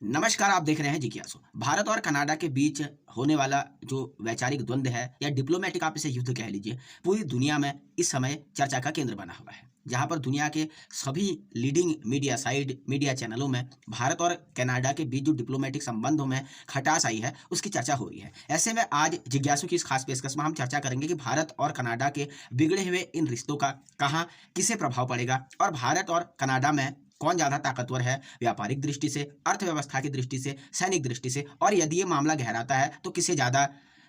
नमस्कार, आप देख रहे हैं जिज्ञासु। भारत और कनाडा के बीच होने वाला जो वैचारिक द्वंद्व है या डिप्लोमेटिक आप इसे युद्ध कह लीजिए, पूरी दुनिया में इस समय चर्चा का केंद्र बना हुआ है। जहां पर दुनिया के सभी लीडिंग मीडिया चैनलों में भारत और कनाडा के बीच जो डिप्लोमेटिक संबंधों में खटास आई है, उसकी चर्चा हो रही है। ऐसे में आज जिज्ञासु की इस खास पेशकश में हम चर्चा करेंगे कि भारत और कनाडा के बिगड़े हुए इन रिश्तों का कहाँ किसे प्रभाव पड़ेगा और भारत और कनाडा में कौन ज्यादा ताकतवर है व्यापारिक दृष्टि से, अर्थव्यवस्था की दृष्टि से, सैनिक दृष्टि से, और यदि ये मामला गहराता है तो किसे ज्यादा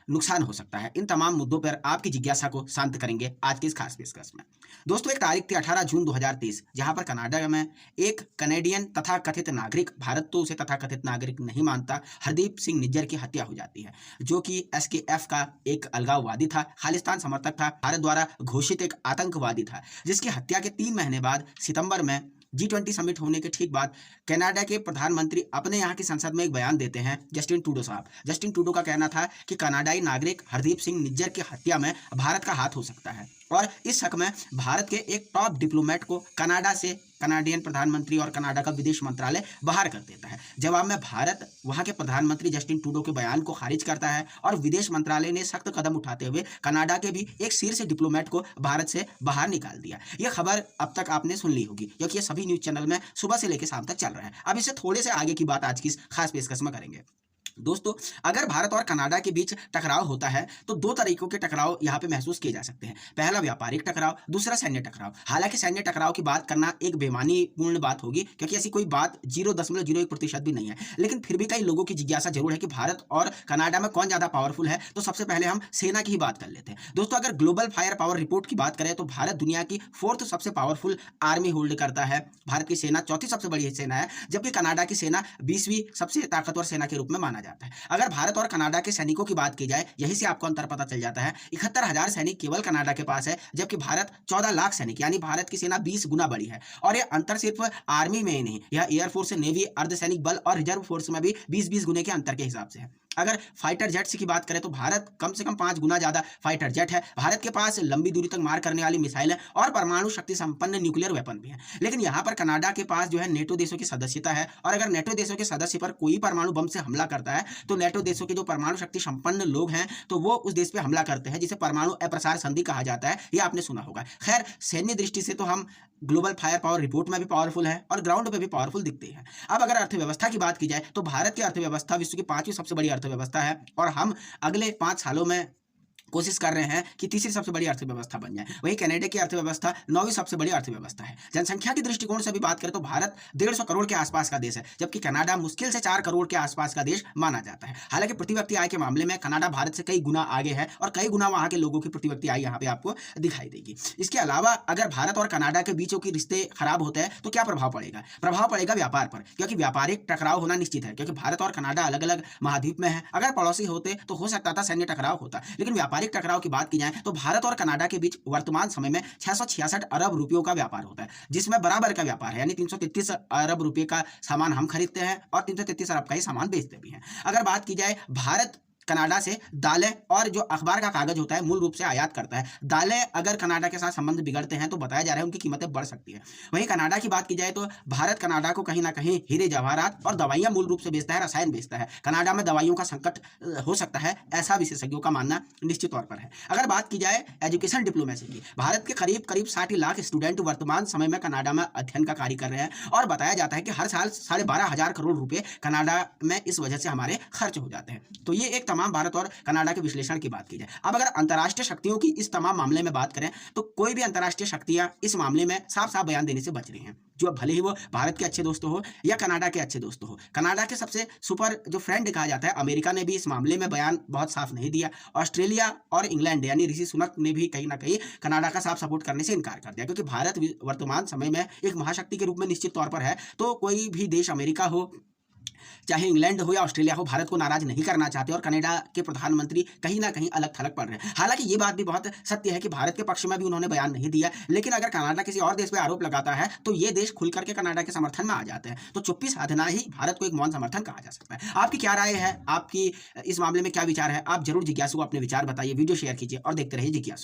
नुकसान हो सकता है। इन तमाम मुद्दों पर आपकी जिज्ञासा को शांत करेंगे आज की इस खास पेशकश में। दोस्तों, एक तारीख थी 18 जून 2023, जहां पर कनाडा में एक कनेडियन तथा कथित नागरिक, भारत तो उसे तथा कथित नागरिक नहीं मानता, हरदीप सिंह निज्जर की हत्या हो जाती है, जो कि SKF का एक अलगाववादी था, खालिस्तान समर्थक था, भारत द्वारा घोषित एक आतंकवादी था, जिसकी हत्या के 3 महीने बाद सितंबर में G20 समिट होने के ठीक बाद कनाडा के प्रधानमंत्री अपने यहाँ की संसद में एक बयान देते हैं। जस्टिन ट्रूडो साहब, जस्टिन ट्रूडो का कहना था कि कनाडाई नागरिक हरदीप सिंह निज्जर की हत्या में भारत का हाथ हो सकता है, और इस हक में भारत के एक टॉप डिप्लोमेट को कनाडा से कनाडियन प्रधानमंत्री और कनाडा का विदेश मंत्रालय बाहर कर देता है। जवाब में भारत वहां के प्रधानमंत्री जस्टिन ट्रूडो के बयान को खारिज करता है और विदेश मंत्रालय ने सख्त कदम उठाते हुए कनाडा के भी एक शीर्ष डिप्लोमेट को भारत से बाहर निकाल दिया। यह खबर अब तक आपने सुन ली होगी, क्योंकि ये सभी न्यूज चैनल में सुबह से लेकर शाम तक चल रहा है। अब इससे थोड़े से आगे की बात आज की इस खास पेशकश में करेंगे। दोस्तों, अगर भारत और कनाडा के बीच टकराव होता है तो 2 तरीकों के टकराव यहाँ पे महसूस किए जा सकते हैं। पहला व्यापारिक टकराव, दूसरा सैन्य टकराव। हालांकि सैन्य टकराव की बात करना एक बेईमानीपूर्ण बात होगी, क्योंकि ऐसी कोई बात 0.01% भी नहीं है, लेकिन फिर भी कई लोगों की जिज्ञासा जरूर है कि भारत और कनाडा में कौन ज्यादा पावरफुल है। तो सबसे पहले हम सेना की ही बात कर लेते हैं। दोस्तों, अगर ग्लोबल फायर पावर रिपोर्ट की बात करें तो भारत दुनिया की 4th सबसे पावरफुल आर्मी होल्ड करता है। भारत की सेना 4थी सबसे बड़ी सेना है, जबकि कनाडा की सेना 20वीं सबसे ताकतवर सेना के रूप में माना जाता है। अगर भारत और कनाडा के सैनिकों की बात की जाए, यहीं से आपको अंतर पता चल जाता है। 71,000 सैनिक केवल कनाडा के पास है, जबकि भारत 14 लाख सैनिक, यानी भारत की सेना 20 गुना बड़ी है। और यह अंतर सिर्फ आर्मी में ही नहीं, यह एयरफोर्स, नेवी, अर्धसैनिक बल और रिजर्व फोर्स में भी 20-20 गुने के अंतर के हिसाब से है। अगर फाइटर जेट्स की बात करें तो भारत कम से कम 5 गुना ज्यादा फाइटर जेट है। भारत के पास लंबी दूरी तक मार करने वाली मिसाइलें और परमाणु शक्ति संपन्न न्यूक्लियर वेपन भी है। लेकिन यहाँ पर कनाडा के पास जो है नेटो देशों की सदस्यता है, और अगर नेटो देशों के सदस्य पर कोई परमाणु बम से हमला करता है तो नेटो देशों के जो परमाणु शक्ति संपन्न लोग हैं तो वो उस देश पे हमला करते हैं, जिसे परमाणु अप्रसार संधि कहा जाता है। ये आपने सुना होगा। खैर, सैन्य दृष्टि से तो हम ग्लोबल फायर पावर रिपोर्ट में भी पावरफुल है और ग्राउंड पे भी पावरफुल दिखते हैं। अब अगर अर्थव्यवस्था की बात की जाए तो भारत की अर्थव्यवस्था विश्व की 5वीं सबसे बड़ी अर्थव्यवस्था है, और हम अगले 5 सालों में कोशिश कर रहे हैं कि तीसरी सबसे बड़ी अर्थव्यवस्था बन जाए। वही कनाडा की अर्थव्यवस्था 9वीं सबसे बड़ी अर्थव्यवस्था है। जनसंख्या के दृष्टिकोण से भी बात करें तो भारत 150 करोड़ के आसपास का देश है, जबकि कनाडा मुश्किल से 4 करोड़ के आसपास का देश माना जाता है। हालांकि प्रति व्यक्ति आय के मामले में कनाडा भारत से कई गुना आगे है, और कई गुना वहां के लोगों की प्रति व्यक्ति आय यहाँ पे आपको दिखाई देगी। इसके अलावा अगर भारत और कनाडा के बीचों के रिश्ते खराब होते हैं तो क्या प्रभाव पड़ेगा? प्रभाव पड़ेगा व्यापार पर, क्योंकि व्यापारिक टकराव होना निश्चित है, क्योंकि भारत और कनाडा अलग अलग महाद्वीप में है। अगर पड़ोसी होते तो हो सकता था सैन्य टकराव होता, लेकिन व्यापारिक टकराव की बात की तो भारत और कनाडा के बीच वर्तमान समय में 666 अरब रुपयों का व्यापार होता है, जिसमें बराबर का व्यापार है, यानी 333 अरब रुपए का सामान हम खरीदते हैं और 333 अरब का ही सामान बेचते भी हैं। अगर बात की जाए, भारत कनाडा से दालें और जो अखबार का कागज होता है मूल रूप से आयात करता है। दालें अगर कनाडा के साथ संबंध बिगड़ते हैं तो बताया जा रहा है उनकी कीमतें बढ़ सकती है। वहीं कनाडा की बात की जाए तो भारत कनाडा को कहीं ना कहीं हीरे जवाहरात और दवाइयां मूल रूप से बेचता है, रसायन बेचता है। कनाडा में दवाइयों का संकट हो सकता है, ऐसा विशेषज्ञों का मानना निश्चित तौर पर है। अगर बात की जाए एजुकेशन डिप्लोमेसी की, भारत के करीब 60 लाख स्टूडेंट वर्तमान समय में कनाडा में अध्ययन का कार्य कर रहे हैं, और बताया जाता है कि हर साल 12,500 करोड़ रुपए कनाडा में इस वजह से हमारे खर्च हो जाते हैं। तो ये एक तमाम भारत और कनाडा के विश्लेषण की बात की जाए। अब अगर अंतर्राष्ट्रीय शक्तियों की इस तमाम मामले में बात करें तो कोई भी अंतर्राष्ट्रीय शक्तियां इस मामले में साफ साफ बयान देने से बच रही हैं, जो भले ही वो भारत के अच्छे दोस्तों हो या कनाडा के अच्छे दोस्तों हो। कनाडा के सबसे सुपर जो फ्रेंड कहा जाता है अमेरिका ने भी इस मामले में बयान बहुत साफ नहीं दिया। ऑस्ट्रेलिया और इंग्लैंड यानी ऋषि सुनक ने भी कहीं ना कहीं कनाडा का साफ सपोर्ट करने से इनकार कर दिया, क्योंकि भारत वर्तमान समय में एक महाशक्ति के रूप में निश्चित तौर पर है। तो कोई भी देश, अमेरिका हो चाहे इंग्लैंड हो या ऑस्ट्रेलिया हो, भारत को नाराज नहीं करना चाहते, और कनाडा के प्रधानमंत्री कहीं ना कहीं अलग थलग पड़ रहे हैं। हालांकि ये बात भी बहुत सत्य है कि भारत के पक्ष में भी उन्होंने बयान नहीं दिया, लेकिन अगर कनाडा किसी और देश पर आरोप लगाता है तो ये देश खुल करके कनाडा के समर्थन में आ जाते हैं। तो चुप्पी साधना ही भारत को एक मौन समर्थन कहा जा सकता है। आपकी क्या राय है? आपकी इस मामले में क्या विचार है? आप जरूर जिज्ञासु को अपने विचार बताइए, वीडियो शेयर कीजिए और देखते रहिए जिज्ञासु।